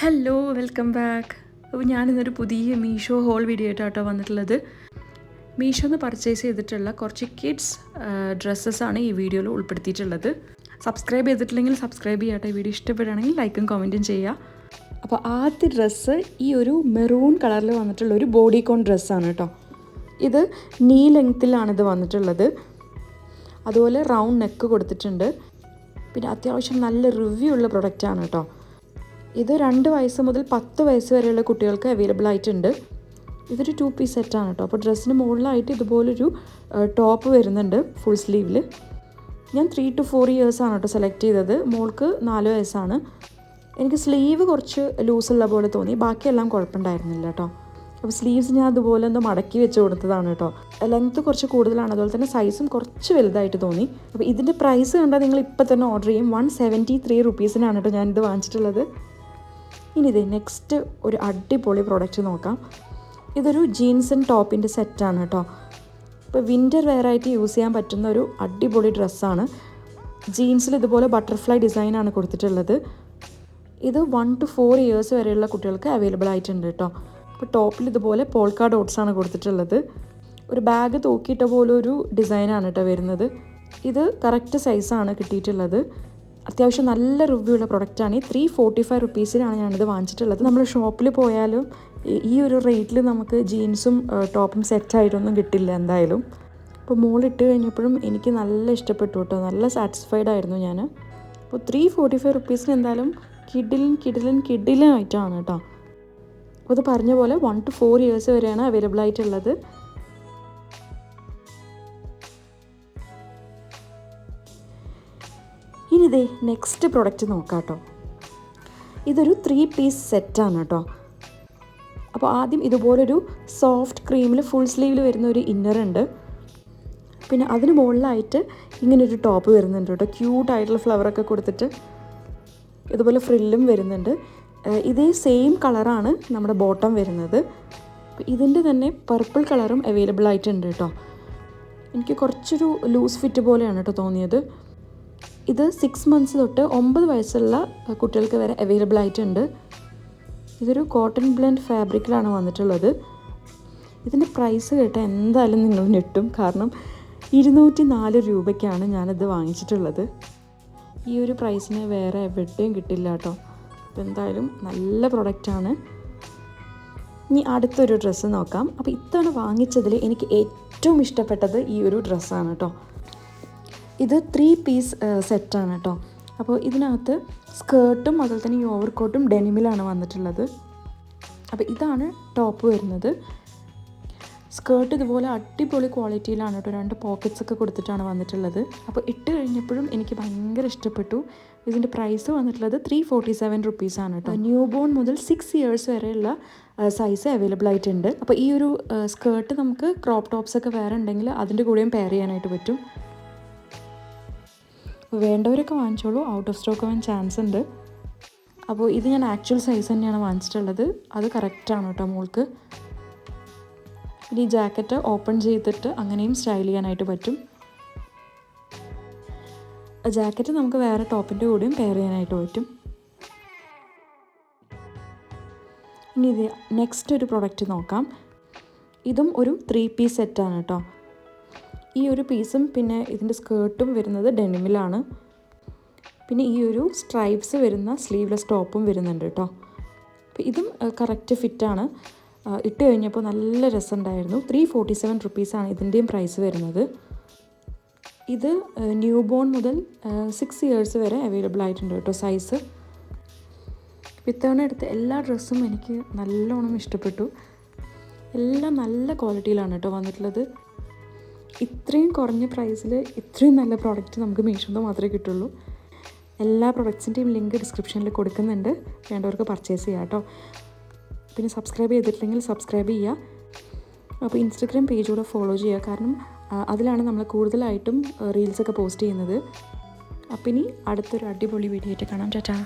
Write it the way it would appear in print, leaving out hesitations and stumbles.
Hello welcome back. അപ്പോൾ ഞാനിന്നൊരു പുതിയ Meesho whole video ആയിട്ടാട്ടോ വന്നിട്ടുള്ളത്. മീഷോന്ന് പർച്ചേസ് ചെയ്തിട്ടുള്ള കുറച്ച് കിഡ്സ് ഡ്രസ്സസ്സാണ് ഈ വീഡിയോയിൽ ഉൾപ്പെടുത്തിയിട്ടുള്ളത്. സബ്സ്ക്രൈബ് ചെയ്തിട്ടില്ലെങ്കിൽ സബ്സ്ക്രൈബ് ചെയ്യാട്ടോ. ഈ വീഡിയോ ഇഷ്ടപ്പെടുകയാണെങ്കിൽ ലൈക്കും കമൻറ്റും ചെയ്യുക. അപ്പോൾ ആദ്യ ഡ്രസ്സ് ഈ ഒരു മെറൂൺ കളറിൽ വന്നിട്ടുള്ള ഒരു ബോഡിക്കോൺ ഡ്രസ്സാണ് കേട്ടോ. ഇത് നീ ലെങ്ത്തിലാണിത് വന്നിട്ടുള്ളത്. അതുപോലെ റൗണ്ട് നെക്ക് കൊടുത്തിട്ടുണ്ട്. പിന്നെ അത്യാവശ്യം നല്ല റിവ്യൂ ഉള്ള പ്രൊഡക്റ്റാണ് കേട്ടോ. ഇത് 2 വയസ്സ് മുതൽ 10 വയസ്സ് വരെയുള്ള കുട്ടികൾക്ക് അവൈലബിൾ ആയിട്ടുണ്ട്. ഇതൊരു 2 പീസ് സെറ്റാണ് കേട്ടോ. അപ്പോൾ ഡ്രസ്സിന് മുകളിലായിട്ട് ഇതുപോലൊരു ടോപ്പ് വരുന്നുണ്ട് ഫുൾ സ്ലീവിൽ. ഞാൻ 3 to 4 ഇയേഴ്സാണ് കേട്ടോ സെലക്ട് ചെയ്തത്. മോൾക്ക് 4 വയസ്സാണ്. എനിക്ക് സ്ലീവ് കുറച്ച് ലൂസുള്ള പോലെ തോന്നി, ബാക്കിയെല്ലാം കുഴപ്പമുണ്ടായിരുന്നില്ല കേട്ടോ. അപ്പോൾ സ്ലീവ്സ് ഞാൻ അതുപോലെ ഒന്ന് മടക്കി വെച്ച് കൊടുത്തതാണ് കേട്ടോ. ലെങ്ത്ത് കുറച്ച് കൂടുതലാണ്, അതുപോലെ തന്നെ സൈസും കുറച്ച് വലുതായിട്ട് തോന്നി. അപ്പോൾ ഇതിൻ്റെ പ്രൈസ് കണ്ടാൽ നിങ്ങൾ ഇപ്പോൾ തന്നെ ഓർഡർ ചെയ്യും. 173 റുപ്പീസിനാണ് കേട്ടോ ഞാനിത് വാങ്ങിച്ചിട്ടുള്ളത്. ഇനി ഇത് നെക്സ്റ്റ് ഒരു അടിപൊളി പ്രോഡക്റ്റ് നോക്കാം. ഇതൊരു ജീൻസ് ആൻഡ് ടോപ്പിൻ്റെ സെറ്റാണ് കേട്ടോ. ഇപ്പോൾ വിൻ്റർ വെയറായിട്ട് യൂസ് ചെയ്യാൻ പറ്റുന്ന ഒരു അടിപൊളി ഡ്രസ്സാണ്. ജീൻസിൽ ഇതുപോലെ ബട്ടർഫ്ലൈ ഡിസൈനാണ് കൊടുത്തിട്ടുള്ളത്. ഇത് 1 to 4 ഇയേഴ്സ് വരെയുള്ള കുട്ടികൾക്ക് അവൈലബിൾ ആയിട്ടുണ്ട് കേട്ടോ. അപ്പോൾ ടോപ്പിൽ ഇതുപോലെ പോൾക്ക ഡോട്ട്സാണ് കൊടുത്തിട്ടുള്ളത്. ഒരു ബാഗ് തൂക്കിയിട്ട പോലെ ഒരു ഡിസൈനാണ് കേട്ടോ വരുന്നത്. ഇത് കറക്റ്റ് സൈസാണ് കിട്ടിയിട്ടുള്ളത്. അത്യാവശ്യം നല്ല റിവ്യൂ ഉള്ള പ്രൊഡക്റ്റാണ്. 345 റുപ്പീസിനാണ് ഞാനിത് വാങ്ങിച്ചിട്ടുള്ളത്. നമ്മൾ ഷോപ്പിൽ പോയാലും ഈ ഒരു റേറ്റിൽ നമുക്ക് ജീൻസും ടോപ്പും സെറ്റായിട്ടൊന്നും കിട്ടില്ല എന്തായാലും. അപ്പോൾ മോളിട്ട് കഴിഞ്ഞപ്പോഴും എനിക്ക് നല്ല ഇഷ്ടപ്പെട്ടു കേട്ടോ. നല്ല സാറ്റിസ്ഫൈഡ് ആയിരുന്നു ഞാൻ. അപ്പോൾ 345 റുപ്പീസിന് എന്തായാലും കിഡിലൻ ആയിട്ടാണ് കേട്ടോ. അപ്പോൾ ഇത് പറഞ്ഞ പോലെ 1 to 4 ഇയേഴ്സ് വരെയാണ് അവൈലബിൾ ആയിട്ടുള്ളത്. ഇനി ഇതേ നെക്സ്റ്റ് പ്രൊഡക്റ്റ് നോക്കാം കേട്ടോ. ഇതൊരു 3 പീസ് സെറ്റാണ് കേട്ടോ. അപ്പോൾ ആദ്യം ഇതുപോലൊരു സോഫ്റ്റ് ക്രീമിൽ ഫുൾ സ്ലീവിൽ വരുന്ന ഒരു ഇന്നർ ഉണ്ട്. പിന്നെ അതിന് മുകളിലായിട്ട് ഇങ്ങനൊരു ടോപ്പ് വരുന്നുണ്ട് കേട്ടോ. ക്യൂട്ടായിട്ടുള്ള ഫ്ലവറൊക്കെ കൊടുത്തിട്ട് ഇതുപോലെ ഫ്രില്ലും വരുന്നുണ്ട്. ഇതേ സെയിം കളറാണ് നമ്മുടെ ബോട്ടം വരുന്നത്. ഇതിൻ്റെ തന്നെ പർപ്പിൾ കളറും അവൈലബിൾ ആയിട്ടുണ്ട് കേട്ടോ. എനിക്ക് കുറച്ചൊരു ലൂസ് ഫിറ്റ് പോലെയാണ് കേട്ടോ തോന്നിയത്. ഇത് 6 മന്ത്സ് തൊട്ട് 9 വയസ്സുള്ള കുട്ടികൾക്ക് വരെ അവൈലബിൾ ആയിട്ടുണ്ട്. ഇതൊരു കോട്ടൺ ബ്ലെൻഡ് ഫാബ്രിക്കിലാണ് വന്നിട്ടുള്ളത്. ഇതിൻ്റെ പ്രൈസ് കേട്ടാൽ എന്തായാലും നിങ്ങൾ ഞെട്ടും. കാരണം 204 രൂപയ്ക്കാണ് ഞാനിത് വാങ്ങിച്ചിട്ടുള്ളത്. ഈ ഒരു പ്രൈസിന് വേറെ എവിടെയും കിട്ടില്ല കേട്ടോ. അപ്പോൾ എന്തായാലും നല്ല പ്രൊഡക്റ്റാണ്. ഇനി അടുത്തൊരു ഡ്രസ്സ് നോക്കാം. അപ്പോൾ ഇത്തവണ വാങ്ങിച്ചതിൽ എനിക്ക് ഏറ്റവും ഇഷ്ടപ്പെട്ടത് ഈ ഒരു ഡ്രസ്സാണ് കേട്ടോ. ഇത് 3 പീസ് സെറ്റാണ് കേട്ടോ. അപ്പോൾ ഇതിനകത്ത് സ്കേർട്ടും അതുപോലെ തന്നെ ഈ ഓവർകോട്ടും ഡെനിമിലാണ് വന്നിട്ടുള്ളത്. അപ്പോൾ ഇതാണ് ടോപ്പ് വരുന്നത്. സ്കേർട്ട് ഇതുപോലെ അടിപൊളി ക്വാളിറ്റിയിലാണ് കേട്ടോ. 2 പോക്കറ്റ്സ് ഒക്കെ കൊടുത്തിട്ടാണ് വന്നിട്ടുള്ളത്. അപ്പോൾ ഇട്ട് കഴിഞ്ഞപ്പോഴും എനിക്ക് ഭയങ്കര ഇഷ്ടപ്പെട്ടു. ഇതിൻ്റെ പ്രൈസ് വന്നിട്ടുള്ളത് 347 റുപ്പീസാണ് കേട്ടോ. ന്യൂ ബോൺ മുതൽ 6 ഇയേഴ്സ് വരെയുള്ള സൈസ് അവൈലബിൾ ആയിട്ടുണ്ട്. അപ്പോൾ ഈ ഒരു സ്കേർട്ട് നമുക്ക് ക്രോപ്പ് ടോപ്സ് ഒക്കെ വേറെ ഉണ്ടെങ്കിൽ അതിൻ്റെ കൂടെയും പെയർ ചെയ്യാനായിട്ട് പറ്റും. വേണ്ടവരൊക്കെ വാങ്ങിച്ചോളൂ, ഔട്ട് ഓഫ് സ്റ്റോക്ക് ആവാൻ ചാൻസ് ഉണ്ട്. അപ്പോൾ ഇത് ഞാൻ ആക്ച്വൽ സൈസ് തന്നെയാണ് വാങ്ങിച്ചിട്ടുള്ളത്. അത് കറക്റ്റാണ് കേട്ടോ മോൾക്ക്. ഇനി ജാക്കറ്റ് ഓപ്പൺ ചെയ്തിട്ട് അങ്ങനെയും സ്റ്റൈൽ ചെയ്യാനായിട്ട് പറ്റും. ജാക്കറ്റ് നമുക്ക് വേറെ ടോപ്പിൻ്റെ കൂടെയും പെയർ ചെയ്യാനായിട്ട് പറ്റും. ഇനി ഇത് നെക്സ്റ്റ് ഒരു പ്രൊഡക്റ്റ് നോക്കാം. ഇതും ഒരു 3 പീസ് സെറ്റാണ് കേട്ടോ. ഈ ഒരു പീസും പിന്നെ ഇതിൻ്റെ സ്കേർട്ടും വരുന്നത് ഡെനിമിലാണ്. പിന്നെ ഈ ഒരു സ്ട്രൈപ്സ് വരുന്ന സ്ലീവ്ലെസ് ടോപ്പും വരുന്നുണ്ട് കേട്ടോ. അപ്പോൾ ഇതും കറക്റ്റ് ഫിറ്റാണ്. ഇട്ട് കഴിഞ്ഞപ്പോൾ നല്ല രസമുണ്ടായിരുന്നു. 347 റുപ്പീസാണ് ഇതിൻ്റെയും പ്രൈസ് വരുന്നത്. ഇത് ന്യൂ ബോൺ മുതൽ 6 ഇയേഴ്സ് വരെ അവൈലബിൾ ആയിട്ടുണ്ട് കേട്ടോ സൈസ്. ഇത്തവണ എടുത്ത എല്ലാ ഡ്രസ്സും എനിക്ക് നല്ലോണം ഇഷ്ടപ്പെട്ടു. എല്ലാം നല്ല ക്വാളിറ്റിയിലാണ് കേട്ടോ വന്നിട്ടുള്ളത്. ഇത്രയും കുറഞ്ഞ പ്രൈസിൽ ഇത്രയും നല്ല പ്രോഡക്റ്റ് നമുക്ക് മീഷോന്ന് മാത്രമേ കിട്ടുള്ളൂ. എല്ലാ പ്രൊഡക്ട്സിൻ്റെയും ലിങ്ക് ഡിസ്ക്രിപ്ഷനിൽ കൊടുക്കുന്നുണ്ട്. വേണ്ടവർക്ക് പർച്ചേസ് ചെയ്യാം കേട്ടോ. പിന്നെ സബ്സ്ക്രൈബ് ചെയ്തിട്ടില്ലെങ്കിൽ സബ്സ്ക്രൈബ് ചെയ്യുക. അപ്പോൾ ഇൻസ്റ്റഗ്രാം പേജ് കൂടെ ഫോളോ ചെയ്യുക. കാരണം അതിലാണ് നമ്മൾ കൂടുതലായിട്ടും റീൽസൊക്കെ പോസ്റ്റ് ചെയ്യുന്നത്. അപ്പോൾ ഇനി അടുത്തൊരു അടിപൊളി വീഡിയോ ആയിട്ട് കാണാം. ടാറ്റാ.